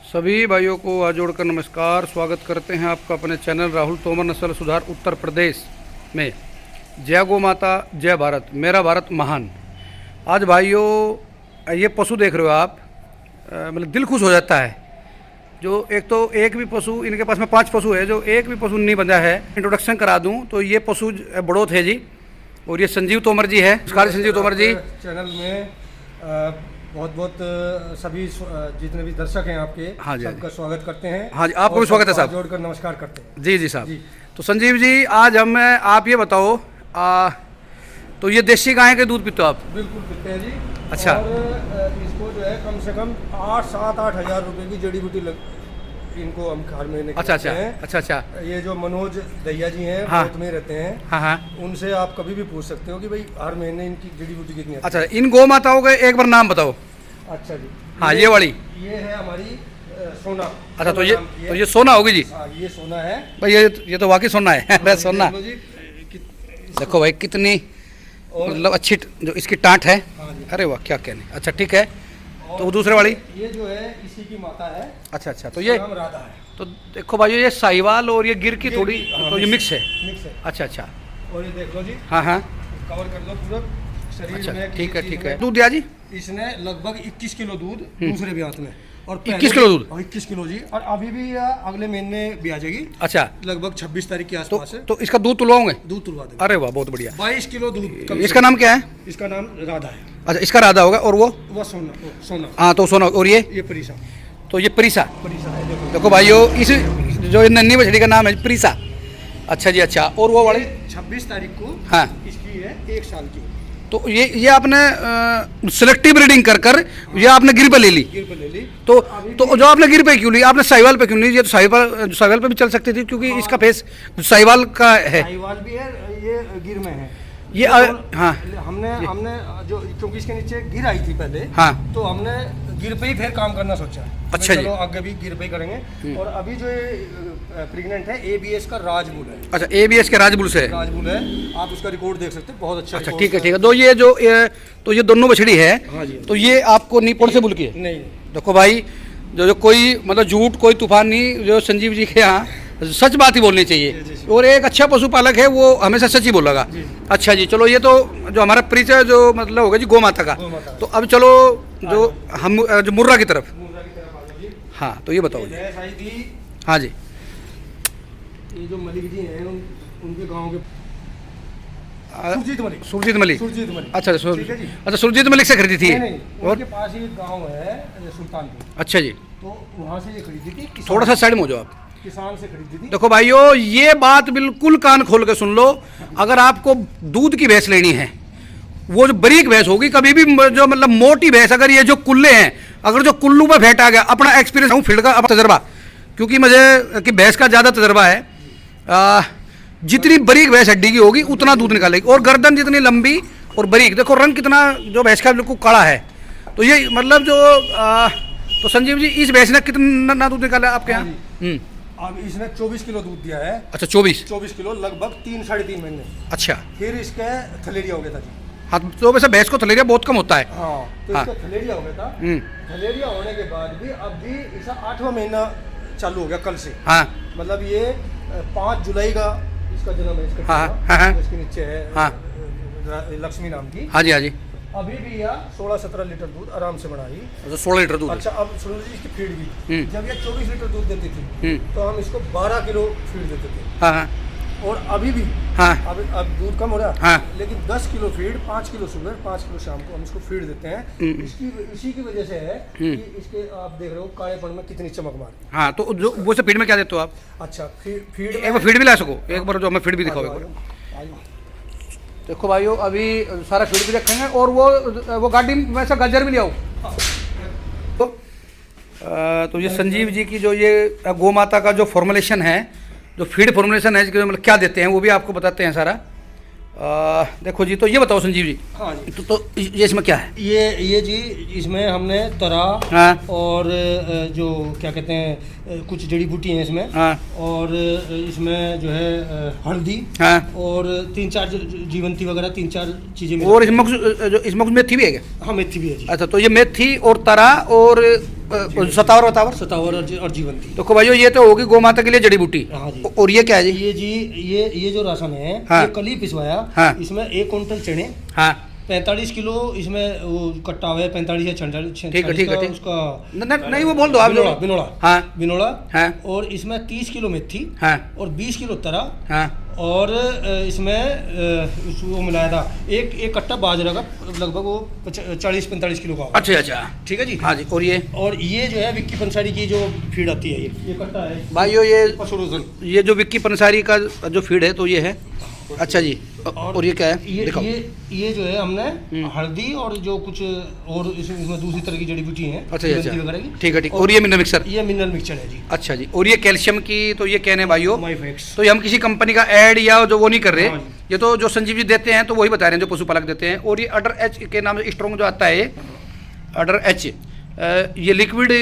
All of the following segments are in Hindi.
सभी भाइयों को हाथ जोड़कर नमस्कार। स्वागत करते हैं आपका अपने चैनल राहुल तोमर नस्ल सुधार उत्तर प्रदेश में। जय गौ माता, जय भारत, मेरा भारत महान। आज भाइयों ये पशु देख रहे हो आप, मतलब दिल खुश हो जाता है। जो एक भी पशु, इनके पास में 5 पशु है, जो एक भी पशु नहीं बंधा है। इंट्रोडक्शन करा दूं तो ये पशु बड़ौत है जी, और ये संजीव तोमर जी है। नमस्कार संजीव तोमर जी। चैनल में बहुत बहुत सभी जितने भी दर्शक हैं आपके, हाँ जी, सबका स्वागत करते हैं। हाँ जी, आपको भी स्वागत है साहब। जोड़कर नमस्कार करते हैं। जी जी साहब। तो संजीव जी, आज आप ये बताओ, तो ये देसी गाय के दूध पीते हो आप? बिल्कुल पीते हैं जी। अच्छा। और इसको जो है कम से कम 8-7-8 हज़ार रुपये की जड़ी बूटी इनको हम हर महीने अच्छा। ये जो मनोज दैया जी हैं, हाँ, में रहते हैं। हाँ, उनसे आप कभी भी पूछ सकते हो कि भाई हर महीने इनकी जड़ी बूटी कितनी है। अच्छा, इन गौ माताओं के एक बार नाम बताओ। अच्छा जी। हाँ, ये वाली, ये है हमारी सोना। अच्छा, तो ये सोना होगी जी। ये सोना है भाई, ये तो वाकई सोना है। सोना देखो भाई, कितनी मतलब अच्छी जो इसकी टाँट है। अरे वाह, क्या कहने। अच्छा ठीक है। तो दूसरे वाली ये जो है इसी की माता है। अच्छा, तो ये राधा है। तो देखो भाई, ये साहिवाल और ये गिर की थोड़ी, तो ये मिक्स है। अच्छा। और ये देख लो जी। हाँ, कवर कर लो पूरा शरीर। अच्छा, में ठीक है। दूध दिया जी? इसने लगभग 21 किलो दूध दूसरे ब्यात में, और 21 किलो दूध? 21 किलो जी। और अभी भी अगले महीने भी आ जाएगी। अच्छा, लगभग 26 तारीख के आसपास है। तो इसका दूध तुलवाओगे? दूध तुलवा देंगे। अरे वाह, बहुत बढ़िया। 22 किलो दूध। इसका नाम क्या है? इसका नाम राधा है। अच्छा, इसका राधा होगा। और वो सोना। हाँ, तो सोना। और ये परिसा। तो ये परिसा है। देखो भाइयों, इस जो नन्ही बछड़ी का नाम है परिसा। अच्छा जी। अच्छा, और वो वाली 26 तारीख को। हाँ, इसकी है 1 साल की। तो ये आपने सिलेक्टिव ब्रीडिंग कर ये आपने गिर पे ले ली। तो जो आपने गिर पे क्यों ली, आपने साहिवाल पे क्यों ली? ये तो साहिवाल पे भी चल सकती थी, क्योंकि इसका फेस साहिवाल का है। साहिवाल भी है, ये गिर में है ये। हाँ, हमने जो, क्योंकि इसके नीचे गिर आई थी पहले। हाँ, तो हमने गिर पे ही फिर काम करना सोचा। अच्छा जी। चलो आगे भी गिर पे ही करेंगे। और अभी जो प्रेग्नेंट है, ABS का राजबुल है। अच्छा, ABS के राजबुल से राजबुल है। आप उसका रिकॉर्ड देख सकते हैं, बहुत अच्छा। अच्छा, ठीक है। तो ये दोनों बछड़ी है। हाँ जी। तो ये आपको निपुण से बुल की है? नहीं। देखो भाई, जो कोई मतलब झूठ, कोई तूफान नहीं। जो संजीव जी के यहाँ सच बात ही बोलनी चाहिए। और एक अच्छा पशुपालक है, वो हमेशा सच ही बोलेगा। अच्छा जी, चलो, ये तो जो हमारा परिचय जो मतलब होगा जी गौ माता का। तो अब चलो जो मुर्रा की तरफ। हाँ, तो ये बताओ जी। हाँ जी। ये जो मलिक जी हैं, उनके गांव के सुरजीत मलिक। अच्छा, सुरजीत मलिक से खरीदी थी। नहीं, उनके पास ही एक गांव है सुल्तानपुर। अच्छा जी। तो वहाँ से ये खरीदी थी। थोड़ा सा साइड में हो जाओ आप। किसान से खरीदी थी। देखो भाइयों, ये बात बिल्कुल कान खोल के सुन लो। अगर आपको दूध की भैंस लेनी है, वो जो बारीक भैंस होगी, कभी भी जो मतलब मोटी भैंस, अगर ये जो कुल्ले हैं, अगर जो कुल्लू पे फैट आ गया, अपना एक्सपीरियंस हूँ, फील्ड का अपना तजर्बा, क्योंकि मुझे कि भैंस का ज़्यादा तजर्बा है। जितनी बारीक भैंस हड्डी की होगी, उतना दूध निकालेगी। और गर्दन जितनी लंबी और बारीक, देखो रंग कितना जो भैंस का बिल्कुल काला है। तो ये मतलब जो तो संजीव जी, इस भैंस ने कितना दूध निकाला आपके यहाँ? अब इसने 24 किलो दूध दिया है। अच्छा, 24 किलो, लगभग 3-3.5 महीने। अच्छा। फिर इसके थलेरिया हो गया था जी। हाँ, तो वैसे भैंस को थलेरिया बहुत कम होता है। हाँ, तो इसका थलेरिया हो गया था। थलेरिया होने के बाद भी अब भी इसका 8वां महीना चालू हो गया कल से। हाँ, मतलब ये 5 जुलाई का इसका जन्म है। इसके नीचे है लक्ष्मी नाम की। हाँ जी। अभी भी यह 16-17 लीटर दूध आराम से बनाई। अच्छा, 16 लीटर दूध। अच्छा, अब सुनो जी, इसकी फीड भी जब ये 24 लीटर दूध देती थी, तो हम इसको 12 किलो फीड देते थे। हाँ। और अभी भी अब दूध कम हो रहा है। हाँ। लेकिन 10 किलो फीड, 5 किलो सुबह, 5 किलो शाम को हम इसको फीड देते हैं। इसी की वजह से है कि इसके आप देख रहे हो कालेपन में कितनी चमक मार। हाँ, तो जो वो से फीड में क्या देते हो आप? अच्छा, फीड एक बार फीड भी ला सको, एक बार जो हमें फीड भी दिखाओ। देखो भाइयों, अभी सारा फीड भी रखेंगे, और वो गाड़ी में से गाजर भी ले आओ। तो ये संजीव जी की जो ये गौ माता का जो फॉर्मुलेशन है, जो फीड फॉर्मुलेशन है, मतलब क्या देते हैं, वो भी आपको बताते हैं सारा। देखो जी, तो ये बताओ संजीव जी। हाँ जी। तो ये इसमें क्या है? ये जी, इसमें हमने तरा। हाँ। और जो क्या कहते हैं, कुछ जड़ी बूटी हैं इसमें। हाँ। और इसमें जो है हल्दी। हाँ। और 3-4 जीवंती वगैरह 3-4 चीजें। और इसमें मेथी भी है क्या? हाँ, मेथी भी है जी। अच्छा, तो ये मेथी और तरा और सतावर बतावर। सतावर और जीवंती। तो भाइयों ये तो होगी गौ माता के लिए जड़ी बूटी। हाँ जी। और ये क्या है जी? ये जी ये जो राशन है, हाँ। ये कल ही पिसवाया। हाँ। इसमें 1 कुंटल चने, हाँ 45 किलो इसमें वो कट्टा हुआ है, 45 या 46 ठीक है ठीक है ठीक। उसका नहीं वो बोल दो आप। बिनोड़ा बिनोड़ा हाँ बिनोड़ा। हाँ और इसमें 30 किलो मेथी हाँ और 20 किलो तरा। हाँ और इसमें वो मिलाया था एक कट्टा बाजरा का, लगभग वो 40-45 किलो का होगा। अच्छा अच्छा ठीक है जी। हाँ जी। और ये जो है विक्की पंसारी की जो फीड आती है, ये कट्टा है भाइयों ये पशुरोजन। ये जो विक्की पंसारी का जो फीड है तो ये है। अच्छा जी। और ये क्या है? दिखाओ। ये जो है हमने हल्दी और जो कुछ और इसमें दूसरी तरह की जड़ी बूटी है। अच्छा अच्छा वगैरह की। ठीक है ठीक। और ये मिनरल मिक्सर। ये मिनरल मिक्सचर है जी। अच्छा जी। और ये कैल्शियम की तो ये कहने भाइयों, माइफेक्स। तो ये हम किसी कंपनी का ऐड या जो वो नहीं कर रहे। हाँ जी। ये तो जो संजीव जी देते हैं तो वही बता रहे हैं जो पशुपालक देते हैं। और ये अडर एच के नाम से स्ट्रॉन्ग जो आता है, अडर एच, ये लिक्विड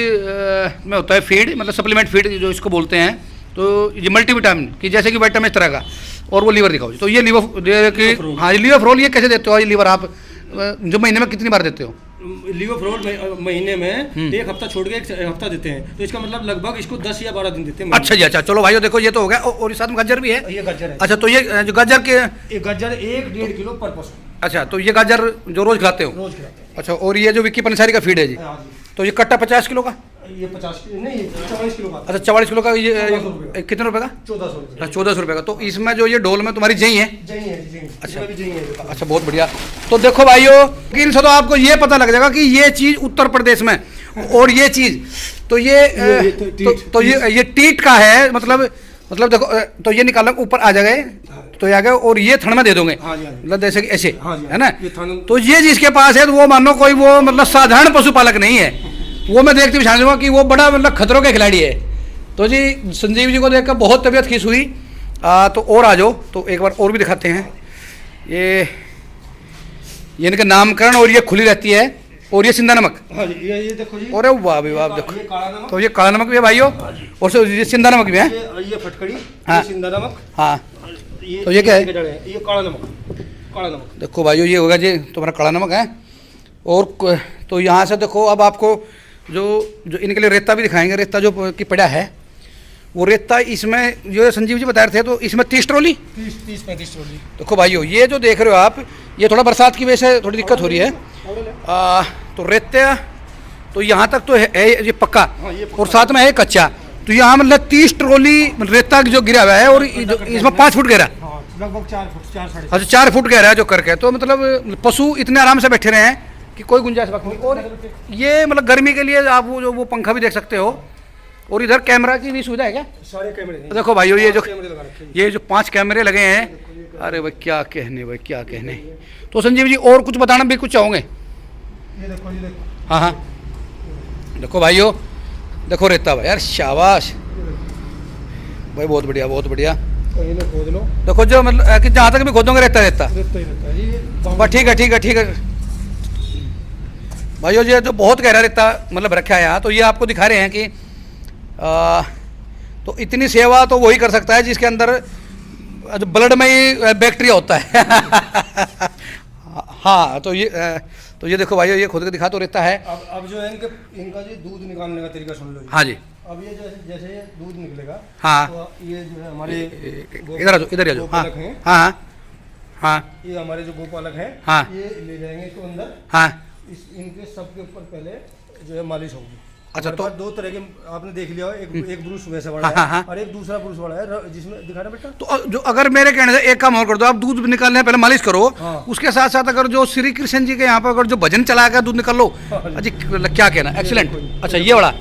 में होता है फीड, मतलब सप्लीमेंट फीड जो इसको बोलते हैं। तो ये मल्टीविटामिन की जैसे कि विटामिन इस तरह का। और वो लीवर दिखाओ जी। तो ये लीवर की, हाँ लीवर फ्रोल ये कैसे देते हो? ये लीवर आप जो महीने में कितनी बार देते हो? लीवर फ्रोल महीने में 1 हफ्ता छोड़ के 1 हफ्ता देते हैं, तो इसका मतलब लगभग इसको 10 या 12 दिन देते हैं। अच्छा जी अच्छा। चलो भाइयों देखो ये तो हो गया। और साथ में गाजर भी है। ये गाजर है। अच्छा तो ये जो गाजर के, ये गाजर 1-1.5 किलो पर पशु। अच्छा तो ये गाजर जो रोज खिलाते हो? रोज खिलाते हैं। अच्छा। और ये जो विक्की पंसारी का फीड है जी, हाँ जी। तो ये कट्टा 50 किलो का? ये 50 किलो नहीं, 44 किलो का। अच्छा 44 किलो का। ये 1400 रुपये का। कितने रुपए का? 1400 रुपये। अच्छा 1400 रुपये का। तो इसमें जो ये डोल में तुम्हारी जई है? जई है जी, जई। अच्छा। इसमें भी जई है। अच्छा बहुत बढ़िया। तो देखो भाइयों इनसे तो आपको ये पता लग जाएगा कि ये चीज़ उत्तर प्रदेश में, और ये चीज़ तो ये टीट का है। मतलब देखो तो ये निकाल ऊपर आ जाएगा तो ये आ गया। और ये थन में दे दोगे, हाँ जी, हाँ जी। मतलब जैसे कि ऐसे, हाँ जी, है ना? ये थन। तो ये जिसके पास है तो वो मानो कोई वो मतलब साधारण पशुपालक नहीं है। वो मैं देखते हुए समझूंगा कि वो बड़ा मतलब खतरों के खिलाड़ी है। तो जी संजीव जी को देखकर बहुत तबीयत खींच हुई। तो और आ जाओ, तो एक बार और भी दिखाते हैं। ये इनका नामकरण, और ये खुली रहती है। और ये सिंधा नमक। हाँ जी। ये देखो जी। अरे वाह भी वाह देखो। ये काला नमक। तो ये काला नमक भी है भाइयों, और ये सिंधा नमक भी है। ये फटकड़ी। हाँ। ये सिंधा नमक। हाँ तो ये क्या है? ये काला नमक। काला नमक देखो भाइयों ये होगा जी तुम्हारा काला नमक है। और तो यहाँ से देखो अब आपको जो इनके लिए रेता भी दिखाएंगे। रेता जो कि पड़ा है वो रेता, इसमें जो संजीव जी बता रहे थे तो इसमें 30 ट्रॉली 30-35 ट्रॉली। देखो भाइयों ये जो देख रहे हो आप, ये थोड़ा बरसात की वजह से थोड़ी दिक्कत हो रही है। तो रेता तो यहाँ तक तो है ये पक्का। हाँ, ये और साथ में है कच्चा। तो यहाँ मतलब 30 ट्रॉली रेता जो गिरा हुआ है। और इसमें 5 फुट गहरा, लगभग 4 फुट 4-4.5। अच्छा 4 फुट गहरा है जो करके। तो मतलब पशु इतने आराम से बैठे रहे हैं कि कोई गुंजाइश वक्त नहीं। और ये मतलब गर्मी के लिए आप वो पंखा भी देख सकते हो। और इधर कैमरा की भी सुविधा है क्या? सारे कैमरे हैं। देखो भाइयों ये जो 5 कैमरे लगा रखे हैं। ये जो 5 कैमरे लगे हैं, अरे भाई क्या कहने भाई क्या कहने। तो संजीव जी और कुछ बताना भी कुछ चाहोगे? ये देखो ये देखो। हाँ हाँ देखो भाइयों, देखो रेता भाई यार शाबाश भाई, बहुत बढ़िया बहुत बढ़िया। तो ये लो खोद लो। देखो जो मतलब कि जहाँ तक भी खोदोगे रेता रेता ही रहता है ये। बस ठीक है ठीक है ठीक है भाइयों। ये जो बहुत गहरा रेता मतलब रखा है यहाँ। तो ये आपको दिखा रहे हैं कि तो इतनी सेवा तो वही कर सकता है जिसके अंदर जो ब्लड में ही बैक्टीरिया होता है। हाँ तो ये देखो भाइयों ये खुद के दिखा तो रहता है। अब जो है इनका जो दूध निकालने का तरीका सुन लो जी। हाँ जी। अब ये जैसे ये दूध निकलेगा। हाँ तो ये जो है हमारे इधर आ जाओ इधर आ जाओ। हाँ हाँ हाँ ये हमारे जो गोपालक हैं। हाँ ये ले जाएंगे इसको अंदर। हाँ इनके सबके ऊपर पहले जो है मालिश होगी। अच्छा तो 2 तरह के आपने देख लिया हो, एक ब्रूस वैसे बड़ा हाँ, हाँ, है और एक दूसरा ब्रूस बड़ा है जिसमें दिखा रहा बेटा। तो जो अगर मेरे कहने से एक काम और कर दो, आप दूध निकालने पहले मालिश करो। हाँ। उसके साथ साथ अगर जो श्री कृष्ण जी के यहाँ पर अगर जो भजन चला कर दूध निकाल लो। अजी क्या कहना, एक्सीलेंट। अच्छा ये बड़ा,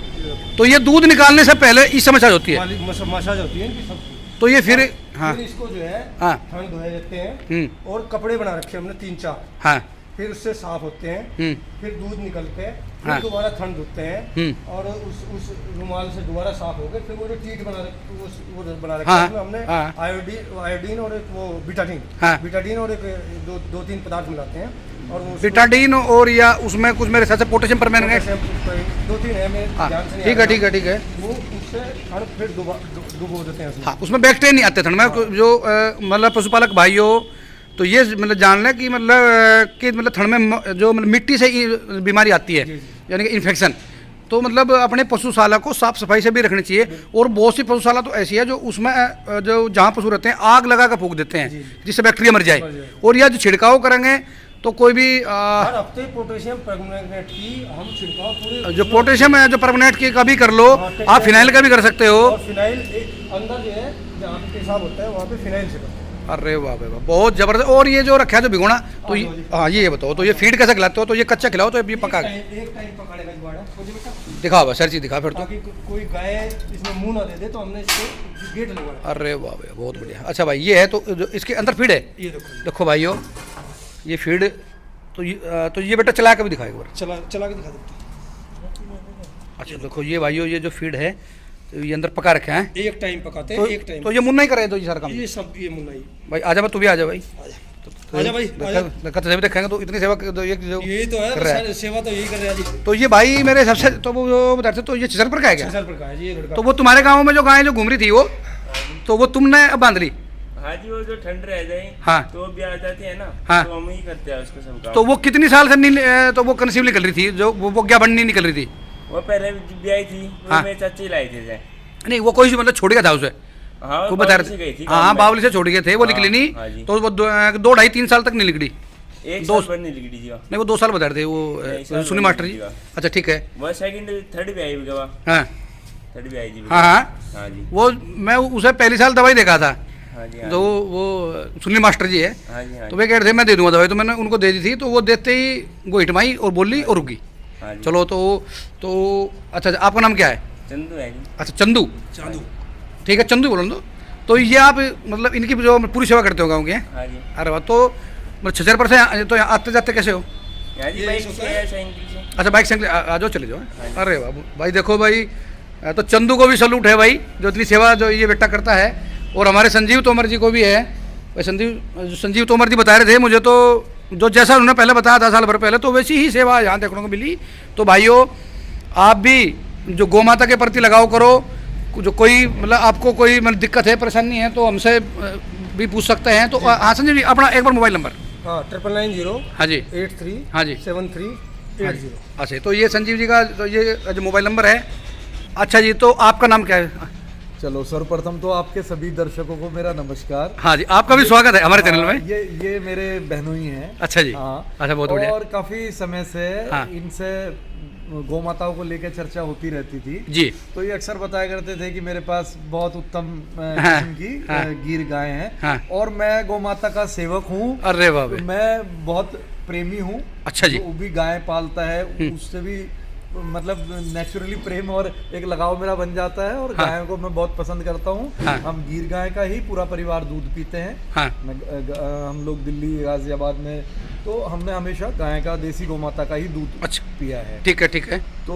तो ये दूध निकालने से पहले इस मसाज होती है। मसाज होती है इनकी सब। तो ये फिर हाँ फिर इसको जो है हाँ ठंड धोए जाते हैं और कपड़े बना रखे हमने 3-4। हाँ फिर उससे साफ होते हैं। फिर दूध निकलते हैं, फिर हाँ। दोबारा ठंड धोते हैं और उस रुमाल से दोबारा साफ हो गए। फिर वो जो टीट बना वो बना रखा है, उसमें हमने आयोडीन और एक वो बिटाडीन और एक 2-3 पदार्थ मिलाते हैं और बिटाडीन और या उसमें कुछ मेरे हिसाब से पोटेशियम परमैंगनेट 2-3 है मेरे ध्यान से नहीं। ठीक है ठीक है। वो उससे ठंड फिर डुबो देते हैं उसमें। हाँ उसमें बैक्टीरिया नहीं आते ठंड में। जो मतलब पशुपालक भाइयों तो ये मतलब जान लें कि मतलब ठंड में जो मतलब मिट्टी से बीमारी आती है, यानी कि इन्फेक्शन। तो मतलब अपने पशुशाला को साफ सफाई से भी रखनी चाहिए। और बहुत सी पशुशाला तो ऐसी है जो उसमें जो जहाँ पशु रहते हैं आग लगा कर फूंक देते हैं जिससे बैक्टीरिया मर जाए। और यह जो छिड़काव करेंगे तो कोई भी हर हफ्ते पोटेशियम परमैंगनेट की हम छिड़काव पूरे जो पोटेशियम है जो परमनेंट की का भी कर लो, आप फिनाइल का भी कर सकते हो। और फिनाइल अंदर जो है जहाँ पे पेशाब होता है वहाँ पे फिनाइल से करते हैं। अरे वाह वाह बहुत जबरदस्त। और ये जो रखा है जो भिगोना तो हाँ ये बताओ तो ये फीड कैसे खिलाते हो? तो ये कच्चा खिलाओ तो ये पका एक टाइम पकाने का जुगाड़ दिखाओ सर जी दिखा फिर तो। ताकि कोई गाय इसमें मुंह ना दे दे तो हमने इसको गेट लगवाया। अरे वाह वाह बहुत बढ़िया। अच्छा भाई ये है तो जो इसके अंदर फीड है, ये देखो भाइयों ये फीड तो ये बेटा चला के भी दिखाओ एक बार। चला के दिखा देते। अच्छा देखो ये भाइयों ये जो फीड है तो ये अंदर पका रखे हैं। एक टाइम पकाते हैं, एक टाइम तो ये मुन्ना ही करे तो ये सारा काम। ये सब ये मुन्ना ही। भाई आजा भाई तू भी आजा भाई। आजा भाई सभी देखेंगे तो इतनी सेवा तो यही तो है सेवा तो यही कर रहे हैं जी। तो ये भाई मेरे सबसे तो वो बता रहे थे तो ये छजरपुर का है क्या? छजरपुर का है जी ये लड़का। तो वो तुम्हारे गाँव में जो गाय जो घूम रही थी वो तो वो तुमने अब बांध ली? हाँ जी वो जो ठंड रह जाए हाँ तो भी आ जाती है ना। हाँ तो हम ही करते हैं उसको सब काम। तो वो कितनी साल से नहीं तो वो कंसीव निकल रही थी जो वो क्या बननी निकल रही थी? वो पहले भी आई थी वो मेरे चाची लाई थी। नहीं वो कोई मतलब छोड़ गया था उसे? हाँ वो बता रहे थे हाँ बावली से छोड़ गए थे वो निकली नहीं। तो वो 2-2.5-3 साल तक नहीं निकली। एक साल पर नहीं निकली थी। नहीं वो 2 साल बता रहे थे वो सुनी मास्टर जी। अच्छा ठीक है वो सेकंड थर्ड भी आई गवा। हाँ थर्ड भी आई जी। हाँ हाँ जी वो मैं उसे पहली साल दवाई देखा था। हाँ जी तो वो सुनील मास्टर जी है। हाँ जी तो वे कह रहे थे मैं दे दूंगा दवाई तो मैंने उनको दे दी थी। तो वो देते ही वो हिटमाई और बोली और रुकी। चलो तो अच्छा आपका नाम क्या है? चंदू है जी। अच्छा चंदू ठीक है चंदू बोलो तो ये आप मतलब इनकी जो पूरी सेवा करते हो गाँव के? हाँ जी। अरे वाह तो मतलब छजरपुर से तो आते जाते कैसे हो? अच्छा बाइक से आ जाओ चले जाओ। अरे वाह भाई देखो भाई तो चंदू को भी सलूट है भाई जो इतनी सेवा जो ये बेटा करता है। और हमारे संजीव तोमर जी को भी है भाई। संजीव तोमर जी बता रहे थे मुझे तो जो जैसा उन्होंने पहले बताया था साल भर पहले तो वैसी ही सेवा यहाँ देखने को मिली। तो भाइयों आप भी जो गौ माता के प्रति लगाव करो। जो कोई मतलब आपको कोई मतलब दिक्कत है परेशानी है तो हमसे भी पूछ सकते हैं। तो हाँ संजीव जी अपना एक बार मोबाइल नंबर। हाँ 999 हाँ जी 83 हाँ जी 7380। अच्छा तो ये संजीव जी का तो ये जो मोबाइल नंबर है। अच्छा जी तो आपका नाम क्या है? चलो सर्वप्रथम तो आपके सभी दर्शकों को मेरा नमस्कार। हाँ जी आपका भी स्वागत है हमारे चैनल में। ये मेरे बहनों ही हैं। अच्छा जी हाँ अच्छा बहुत बढ़िया। और काफी समय से हाँ। इनसे गौ माताओं को लेकर चर्चा होती रहती थी जी। तो ये अक्सर बताया करते थे कि मेरे पास बहुत उत्तम किस्म की गिर गाय हैं और मैं गौ माता का सेवक हूँ। अरे वाह मैं बहुत प्रेमी हूँ। अच्छा जी। वो भी गाय पालता है उससे भी मतलब नेचुरली प्रेम और एक लगाव मेरा बन जाता है। और गायों को मैं बहुत पसंद करता हूँ। हम गिर गाय का ही पूरा परिवार दूध पीते हैं। हम लोग दिल्ली गाजियाबाद में तो हमने हमेशा गाय का देसी गौ माता का ही दूध पिया है। ठीक है। तो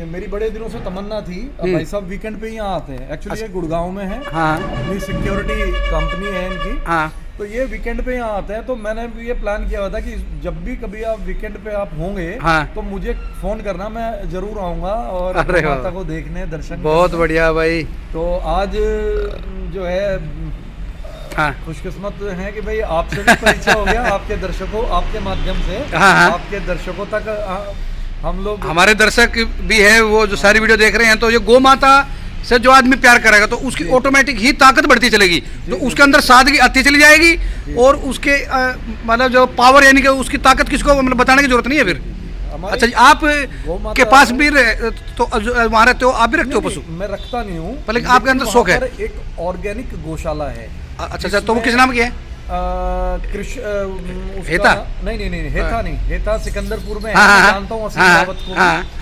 मेरी बड़े दिनों से तमन्ना थी भाई साहब वीकेंड पे ही यहाँ आते हैं। एक्चुअली ये गुड़गांव में है। अपनी सिक्योरिटी कंपनी है इनकी। तो ये वीकेंड पे यहाँ आते हैं तो मैंने भी ये प्लान किया हुआ था कि जब भी कभी आप वीकेंड पे आप होंगे तो मुझे फोन करना, मैं जरूर आऊंगा और माता को देखने दर्शन। बहुत बढ़िया भाई। तो आज जो है खुशकिस्मत है कि भाई आपसे भी परिचय हो गया। आपके दर्शकों आपके माध्यम से आपके दर्शकों तक हम लोग हमारे दर्शक भी है वो जो सारी वीडियो देख रहे हैं। तो ये गौ माता से जो आदमी प्यार करेगा तो उसकी ऑटोमेटिक ही ताकत बढ़ती चलेगी। तो उसके अंदर सादगी आती चली जाएगी और उसके मतलब जो पावर यानी कि उसकी ताकत किसको मतलब बताने की जरूरत नहीं है फिर। अच्छा जी आप के पास भी तो वहाँ रहते हो आप भी रखते हो पशु? मैं रखता नहीं हूँ लेकिन आपके अंदर शौक है। एक ऑर्गेनिक गौशाला है। अच्छा तो वो किस नाम की है? हेता नहीं हेता नहीं, हेता सिकंदरपुर में है। जानता हूँ असीम रावत को।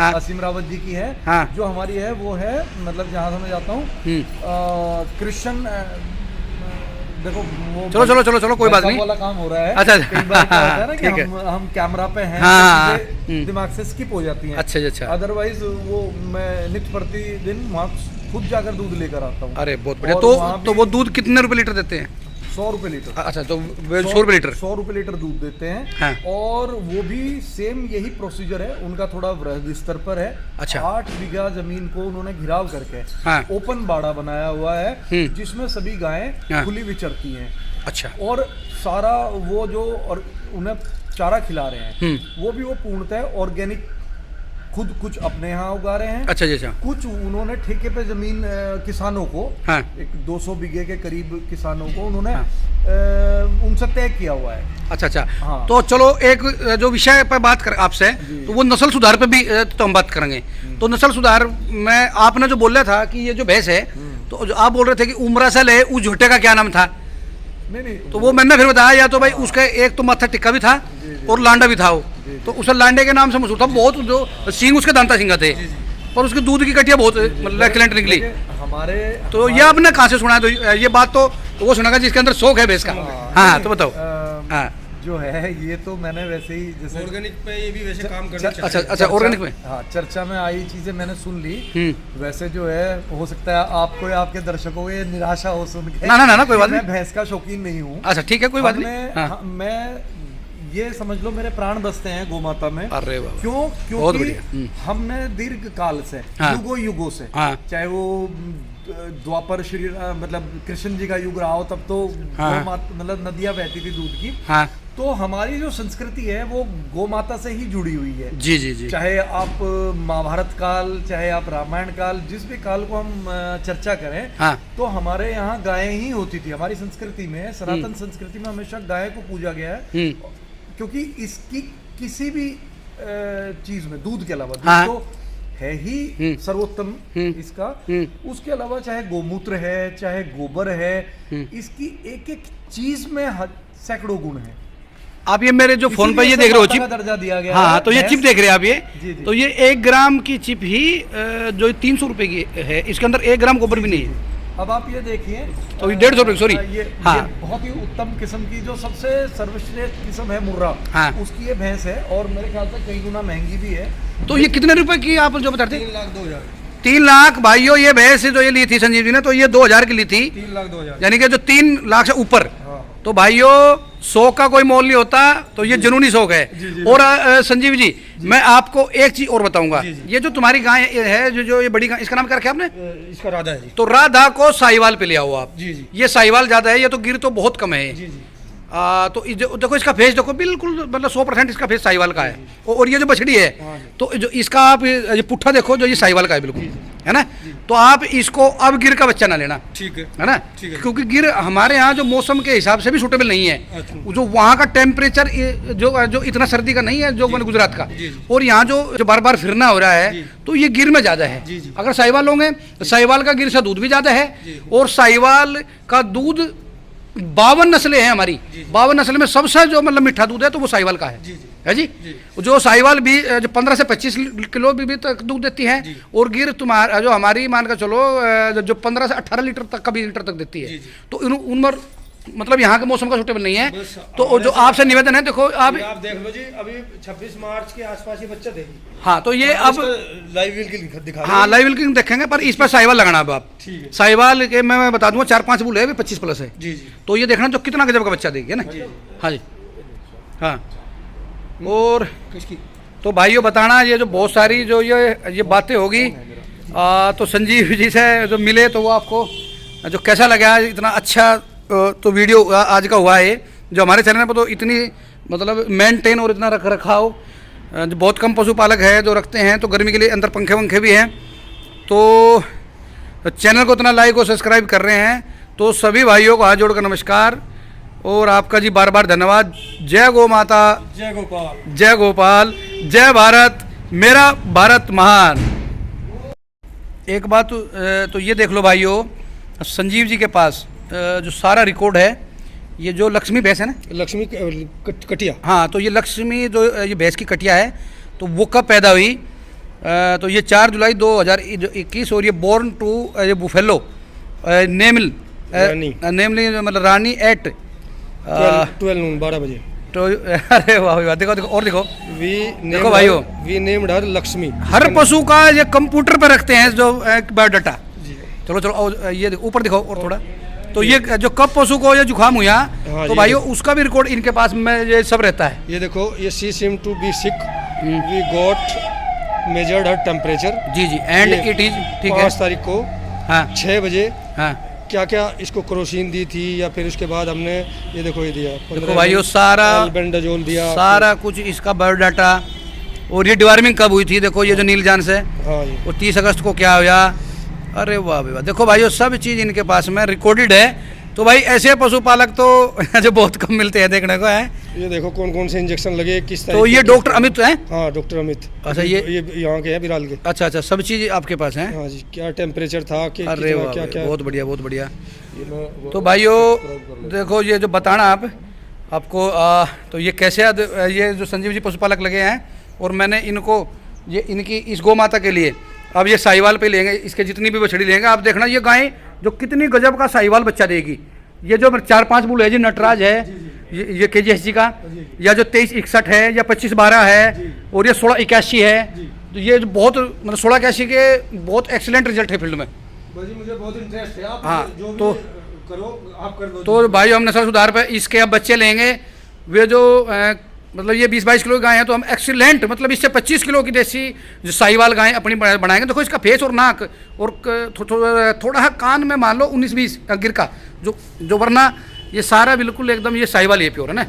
असीम रावत जी की है जो हमारी है वो है मतलब जहाँ से मैं जाता हूँ कृष्ण। देखो वो चलो कोई बात नहीं वाला काम हो रहा है। अच्छा कई बार क्या होता है ना कि हम कैमरा पे हैं दिमाग से स्किप हो जाती हैं। अच्छा अदरवाइज वो मैं नित्य प्रतिदिन वहाँ खुद जाकर दूध लेकर आता हूँ। अरे बहुत बढ़िया। तो वो दूध कितने रुपए लीटर देते हैं? 100 रुपए लीटर। अच्छा तो 100 रुपए लीटर 100 रुपए लीटर दूध देते हैं। और वो भी सेम यही प्रोसीजर है उनका, थोड़ा वृहद स्तर पर है। अच्छा 8 बीघा जमीन को उन्होंने घिराव करके ओपन बाड़ा बनाया हुआ है जिसमें सभी गायें खुली विचरती हैं। अच्छा और सारा वो जो और उन्हें चारा खिला रहे हैं वो भी वो पूर्णतः ऑर्गेनिक खुद कुछ अपने यहाँ उगा रहे हैं। अच्छा जी, अच्छा। कुछ उन्होंने ठेके पे जमीन किसानों को, हाँ। एक 200 बीघे के करीब किसानों को उन्होंने उनसे तय किया हुआ है। अच्छा अच्छा। हाँ। तो चलो एक जो विषय पर बात कर आपसे, तो वो नस्ल सुधार पे भी तो हम बात करेंगे। तो नस्ल सुधार में आपने जो बोला था कि ये जो भैंस है, तो जो आप बोल रहे थे कि उमरासल है, उस झोटे का क्या नाम था? नहीं तो वो मैंने फिर बताया, या तो भाई उसका एक तो माथा टिक्का भी था और लांडा भी था वो, तो उस लांडे के नाम से मशहूर था। बहुत जो सींग उसके दांता सिंगा थे, पर उसके दूध की कटिया बहुत मतलब एक्सीलेंट निकली। हमारे तो ये आपने कहाँ से सुना है? तो ये बात तो वो सुना जिसके अंदर शौक है भैंस का। हाँ, तो बताओ। हाँ, जो है ये तो मैंने वैसे ही जैसे ऑर्गेनिक पे ये भी वैसे काम करना अच्छा अच्छा, ऑर्गेनिक में। हाँ, चर्चा में आई चीजें मैंने सुन ली। वैसे जो है हो सकता है आपको या आपके दर्शकों को ये निराशा हो सुन के। ना कोई बात नहीं, मैं भैंस का शौकीन नहीं हूँ। अच्छा ठीक है, कोई बात नहीं। हाँ। मैं ये समझ लो मेरे प्राण बसते हैं गोमाता में। अरे वाह, क्यों? बहुत क्योंकि बढ़िया। हमने दीर्घ काल से, युगों युगों से, चाहे वो द्वापर श्री मतलब कृष्ण जी का युग रहा हो, तब तो मतलब नदियां बहती थी दूध की। तो हमारी जो संस्कृति है वो गोमाता से ही जुड़ी हुई है। जी जी जी। चाहे आप महाभारत काल, चाहे आप रामायण काल, जिस भी काल को हम चर्चा करें, तो हमारे यहाँ गायें ही होती थी। हमारी संस्कृति में, सनातन संस्कृति में हमेशा गाय को पूजा गया है, क्योंकि इसकी किसी भी चीज में दूध के अलावा, दूध तो है ही सर्वोत्तम इसका, उसके अलावा चाहे गोमूत्र है, चाहे गोबर है, इसकी एक एक चीज में सैकड़ों गुण है। आप ये मेरे जो फोन पे ये देख रहे हो चिप, दर्जा दिया गया। हाँ, तो ये चिप देख रहे हैं आप ये, तो ये 1 ग्राम की चिप ही जो 300 रुपए की है, इसके अंदर 1 ग्राम गोबर भी नहीं है। अब आप ये देखिए, तो ये 150 रुपए, सॉरी, ये बहुत ही उत्तम किस्म की जो सबसे सर्वश्रेष्ठ किस्म है मुर्रा, उसकी ये भैंस है, और मेरे ख्याल से कई गुना महंगी भी है। तो ये कितने रुपए की आप जो बताते? 3,02,000। 3 लाख भाइयों, ये भैंस जो ये ली थी संजीव जी ने, तो ये 2000 की ली थी। 3,02,000, यानी कि जो 3 लाख से ऊपर। तो भाइयों, शौक का कोई मोल नहीं होता, तो ये जुनूनी शौक है। और संजीव जी, मैं आपको एक चीज और बताऊंगा। ये जो तुम्हारी गाय है, जो ये बड़ी गाय, इसका नाम क्या रखा आपने? इसका राधा है जी। तो राधा को साहिवाल पे ले आओ आप। जी जी। ये साहिवाल ज्यादा है, ये तो गिर तो बहुत कम है। जी जी। तो देखो इसका फेस देखो, बिल्कुल मतलब 100% इसका फेस साहिवाल का है। और ये जो बछड़ी है, तो जो इसका आप ये पुट्ठा देखो, जो ये साहिवाल का है बिल्कुल, है ना। तो आप इसको अब गिर का बच्चा ना लेना, ठीक है ना, क्योंकि गिर हमारे यहाँ जो मौसम के हिसाब से भी सूटेबल नहीं है। जो वहाँ का टेम्परेचर जो इतना सर्दी का नहीं है जो मैंने गुजरात का, और यहाँ जो बार बार फिरना हो रहा है, तो ये गिर में ज़्यादा है। अगर साहिवाल होंगे तो साहिवाल का गिर से दूध भी ज़्यादा है, और साहिवाल का दूध 52 नस्लें हैं हमारी। 52 नस्ल में सबसे जो मतलब मीठा दूध है तो वो साहिवाल का है जी। जो साहिवाल भी जो 15 से 25 किलो भी तक दूध देती है, और गिर तुम्हारा जो हमारी मान कर चलो जो 15 से 18 लीटर तक का 20 लीटर तक देती है। तो उनमें मतलब यहाँ के मौसम का सूटेबल नहीं है। तो जो आपसे निवेदन है, देखो आप देख लो जी, अभी 26 मार्च के आसपास ये बच्चा देगी। हाँ, तो ये अब लाइव विल्किंग दिखा, हाँ लाइव विल्किंग देखेंगे, पर इस पर साहिवाल लगाना अब आप। साहिवाल के मैं बता दूंगा 4-5 बुल है, 25 प्लस है जी जी। तो ये देखना जो कितना गजब का बच्चा देगी, है ना। हाँ जी, हाँ। और तो भाइयों बताना, ये जो बहुत सारी जो ये बातें होगी, तो संजीव जी से जो मिले तो वो आपको जो कैसा लगा, इतना अच्छा तो वीडियो आज का हुआ है, जो हमारे चैनल पर तो इतनी मतलब मेंटेन और इतना रख रखाव, जो बहुत कम पशुपालक है जो रखते हैं, तो गर्मी के लिए अंदर पंखे वंखे भी हैं, तो चैनल को इतना लाइक और सब्सक्राइब कर रहे हैं। तो सभी भाइयों को हाथ जोड़कर नमस्कार, और आपका जी बार बार धन्यवाद। जय गौ माता, जय गोपाल, जय गोपाल, जय भारत, मेरा भारत महान। एक बात तो ये देख लो भाइयों, संजीव जी के पास जो सारा रिकॉर्ड है, ये जो लक्ष्मी भैंस है ना, लक्ष्मी कटिया, हाँ, तो ये लक्ष्मी जो ये भैंस की कटिया है, तो वो कब पैदा हुई? तो ये 4 जुलाई 2021, और ये बोर्न टू ये बुफेलो नेमली मतलब रानी एट 12 बजे। तो अरे वाह, देखो देखो और देखो, देखो भाइयों, वी नेम्ड हर लक्ष्मी। हर पशु का ये कंप्यूटर पर रखते हैं जो बायोडाटा। चलो चलो, ये ऊपर दिखाओ और थोड़ा। तो ये जो कब पशु को ये जुकाम हुआ, तो भाइयों उसका भी रिकॉर्ड इनके पास में ये सब रहता है। ये देखो, ये she seem to be sick, we got measured her temperature. जी जी, एंड इट इज, ठीक है, 5 तारीख को, हाँ, 6 बजे, हाँ, क्या क्या इसको क्रोसिन दी थी, या फिर उसके बाद हमने ये देखो ये दिया, देखो भाइयों सारा बेंडाजोल दिया, सारा कुछ इसका बायोडाटा, और ये डिवार्मिंग कब हुई थी? देखो ये जो नील जान से हाँ जी। वो 30 अगस्त को क्या हुआ? अरे वाह वाह, देखो भाई सब चीज़ इनके पास में रिकॉर्डेड है। तो भाई ऐसे पशुपालक तो जो बहुत कम मिलते हैं देखने को है। ये देखो कौन कौन से इंजेक्शन लगे, किस तो ये डॉक्टर अमित हैं? हाँ डॉक्टर अमित। अच्छा ये यहाँ के हैं बिराल के। अच्छा अच्छा, सब चीज़ आपके पास हैं? हाँ जी। क्या टेम्परेचर था कि अरे वाह, क्या क्या। बहुत बढ़िया बहुत बढ़िया। तो भाइयों देखो ये जो बताना आपको तो ये कैसे ये जो संजीव जी पशुपालक लगे हैं, और मैंने इनको ये इनकी इस गौ माता के लिए अब ये साहिवाल पे लेंगे, इसके जितनी भी बछड़ी लेंगे आप देखना ये गाय जो कितनी गजब का साहिवाल बच्चा देगी। ये जो 4-5 बुल है जी, नटराज है, ये KGSG का, या जो 2361 है, या 2512 है, और ये 1681 है। तो ये जो बहुत मतलब 1681 के बहुत एक्सीलेंट रिजल्ट है फील्ड में। भाई मुझे बहुत इंटरेस्ट है, आप हाँ, जो भी तो करो आप कर दो। तो भाई हम नस्ल सुधार पे इसके अब बच्चे लेंगे, वे जो मतलब ये 20-22 किलो की गाय है, तो हम एक्सीलेंट मतलब इससे 25 किलो की देसी जो साहिवाल गाय अपनी बनाएंगे। देखो इसका फेस और नाक और थोड़ा कान में मान लो 19-20 गिर का जो वरना ये सारा बिल्कुल एकदम ये साहिवाल ये प्योर है ना।